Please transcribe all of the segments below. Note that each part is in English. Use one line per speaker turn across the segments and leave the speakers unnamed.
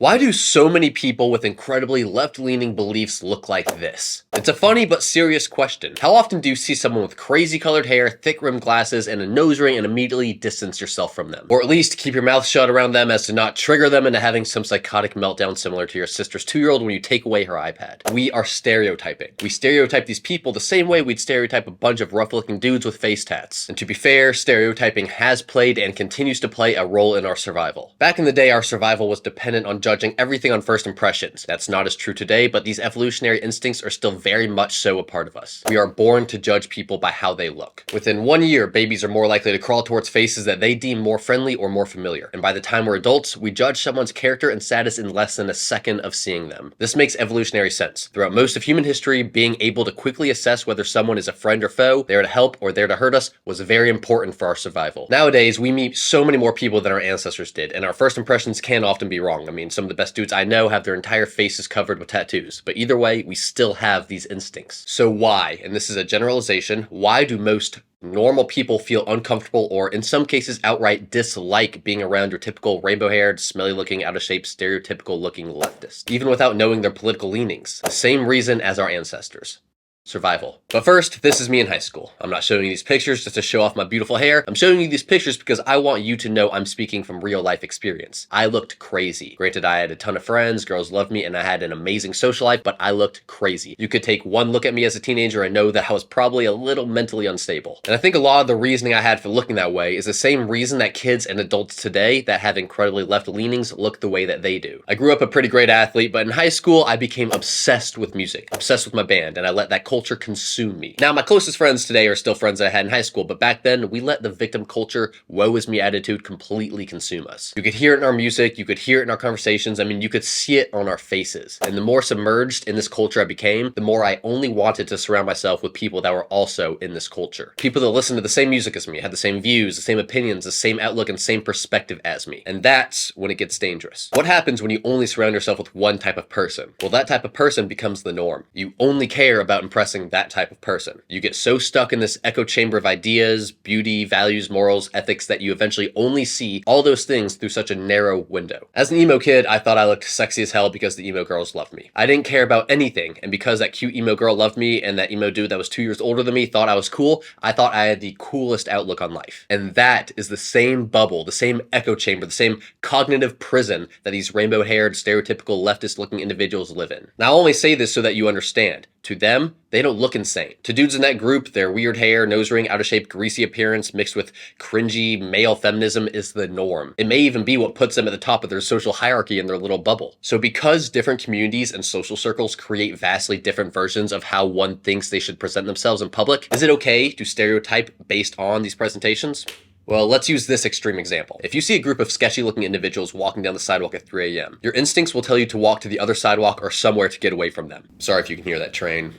Why do so many people with incredibly left-leaning beliefs look like this? It's a funny but serious question. How often do you see someone with crazy colored hair, thick rimmed glasses, and a nose ring and immediately distance yourself from them? Or at least keep your mouth shut around them as to not trigger them into having some psychotic meltdown similar to your sister's 2-year-old when you take away her iPad. We are stereotyping. We stereotype these people the same way we'd stereotype a bunch of rough-looking dudes with face tats. And to be fair, stereotyping has played and continues to play a role in our survival. Back in the day, our survival was dependent on judging everything on first impressions. That's not as true today, but these evolutionary instincts are still very much so a part of us. We are born to judge people by how they look. Within 1 year, babies are more likely to crawl towards faces that they deem more friendly or more familiar. And by the time we're adults, we judge someone's character and status in less than a second of seeing them. This makes evolutionary sense. Throughout most of human history, being able to quickly assess whether someone is a friend or foe, there to help or there to hurt us, was very important for our survival. Nowadays, we meet so many more people than our ancestors did, and our first impressions can often be wrong. I mean, some of the best dudes I know have their entire faces covered with tattoos, but either way, we still have these instincts. So why, and this is a generalization, why do most normal people feel uncomfortable or in some cases outright dislike being around your typical rainbow-haired, smelly-looking, out-of-shape, stereotypical-looking leftist, even without knowing their political leanings? The same reason as our ancestors. Survival. But first, this is me in high school. I'm not showing you these pictures just to show off my beautiful hair. I'm showing you these pictures because I want you to know I'm speaking from real life experience. I looked crazy. Granted, I had a ton of friends, girls loved me, and I had an amazing social life, but I looked crazy. You could take one look at me as a teenager and know that I was probably a little mentally unstable. And I think a lot of the reasoning I had for looking that way is the same reason that kids and adults today that have incredibly left leanings look the way that they do. I grew up a pretty great athlete, but in high school, I became obsessed with music, obsessed with my band, and I let that culture consume me. Now, my closest friends today are still friends that I had in high school, but back then, we let the victim culture, woe is me attitude completely consume us. You could hear it in our music, you could hear it in our conversations, I mean, you could see it on our faces. And the more submerged in this culture I became, the more I only wanted to surround myself with people that were also in this culture. People that listened to the same music as me, had the same views, the same opinions, the same outlook, and same perspective as me. And that's when it gets dangerous. What happens when you only surround yourself with one type of person? Well, that type of person becomes the norm. You only care about impressing that type of person. You get so stuck in this echo chamber of ideas, beauty, values, morals, ethics that you eventually only see all those things through such a narrow window. As an emo kid, I thought I looked sexy as hell because the emo girls loved me. I didn't care about anything, and because that cute emo girl loved me and that emo dude that was 2 years older than me thought I was cool, I thought I had the coolest outlook on life. And that is the same bubble, the same echo chamber, the same cognitive prison that these rainbow-haired, stereotypical leftist-looking individuals live in. Now, I only say this so that you understand. To them, they don't look insane. To dudes in that group, their weird hair, nose ring, out of shape, greasy appearance mixed with cringy male feminism is the norm. It may even be what puts them at the top of their social hierarchy in their little bubble. So because different communities and social circles create vastly different versions of how one thinks they should present themselves in public, is it okay to stereotype based on these presentations? Well, let's use this extreme example. If you see a group of sketchy-looking individuals walking down the sidewalk at 3 a.m., your instincts will tell you to walk to the other sidewalk or somewhere to get away from them. Sorry if you can hear that train.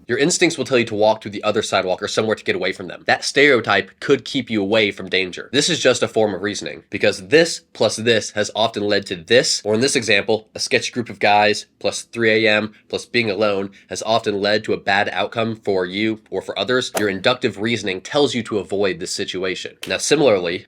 Your instincts will tell you to walk to the other sidewalk or somewhere to get away from them. That stereotype could keep you away from danger. This is just a form of reasoning, because this plus this has often led to this, or in this example, a sketchy group of guys plus 3 a.m. plus being alone has often led to a bad outcome for you or for others. Your inductive reasoning tells you to avoid this situation. Now, similarly,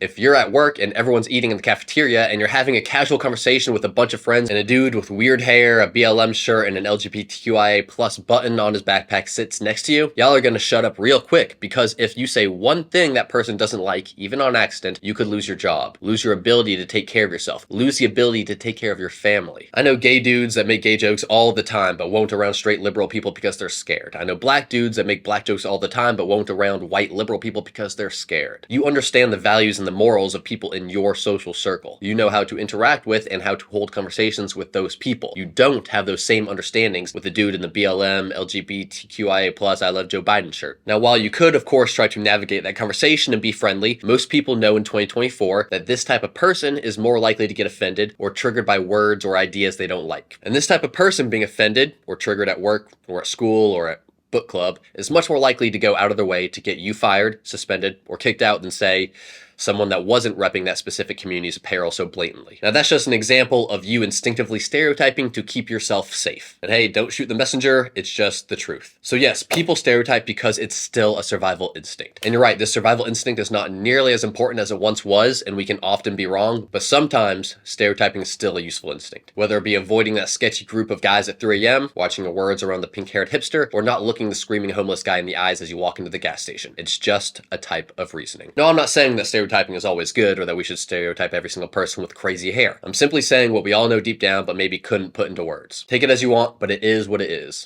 if you're at work and everyone's eating in the cafeteria and you're having a casual conversation with a bunch of friends and a dude with weird hair, a BLM shirt, and an LGBTQIA plus button on his backpack sits next to you, y'all are gonna shut up real quick, because if you say one thing that person doesn't like, even on accident, you could lose your job, lose your ability to take care of yourself, lose the ability to take care of your family. I know gay dudes that make gay jokes all the time but won't around straight liberal people because they're scared. I know black dudes that make black jokes all the time but won't around white liberal people because they're scared. You understand the values and the morals of people in your social circle. You know how to interact with and how to hold conversations with those people. You don't have those same understandings with the dude in the BLM, LGBTQIA plus I love Joe Biden shirt. Now, while you could, of course, try to navigate that conversation and be friendly, most people know in 2024 that this type of person is more likely to get offended or triggered by words or ideas they don't like. And this type of person being offended or triggered at work or at school or at book club is much more likely to go out of their way to get you fired, suspended, or kicked out than say, someone that wasn't repping that specific community's apparel so blatantly. Now that's just an example of you instinctively stereotyping to keep yourself safe. And hey, don't shoot the messenger, it's just the truth. So yes, people stereotype because it's still a survival instinct. And you're right, this survival instinct is not nearly as important as it once was, and we can often be wrong, but sometimes stereotyping is still a useful instinct. Whether it be avoiding that sketchy group of guys at 3 a.m., watching the words around the pink-haired hipster, or not looking the screaming homeless guy in the eyes as you walk into the gas station. It's just a type of reasoning. No, I'm not saying that stereotyping is always good or that we should stereotype every single person with crazy hair. I'm simply saying what we all know deep down but maybe couldn't put into words. Take it as you want, but it is what it is.